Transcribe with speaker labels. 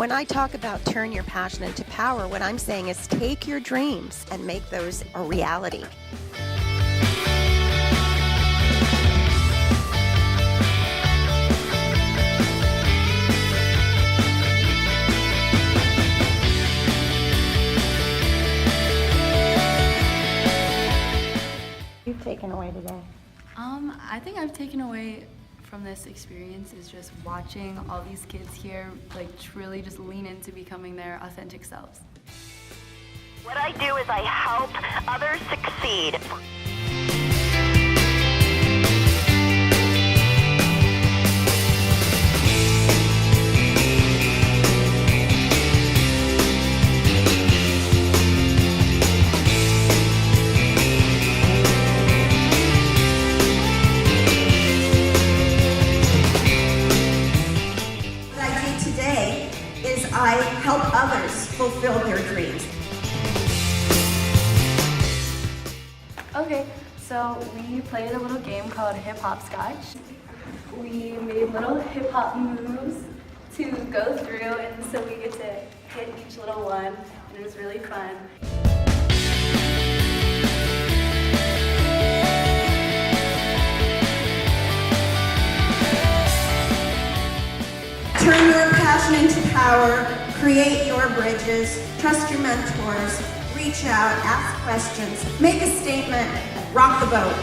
Speaker 1: when I talk about turn your passion into power, what I'm saying is take your dreams and make those a reality. You've taken away today?
Speaker 2: I think I've taken away from this experience is just watching all these kids here like truly just lean into becoming their authentic selves.
Speaker 3: What I do is I help others succeed.
Speaker 4: I help others fulfill their dreams.
Speaker 2: Okay, so we played a little game called Hip Hop Scotch. We made little hip hop moves to go through, and so we get to hit each little one, and it was really fun.
Speaker 4: Turn your passion into power, create your bridges, trust your mentors, reach out, ask questions, make a statement, rock the boat.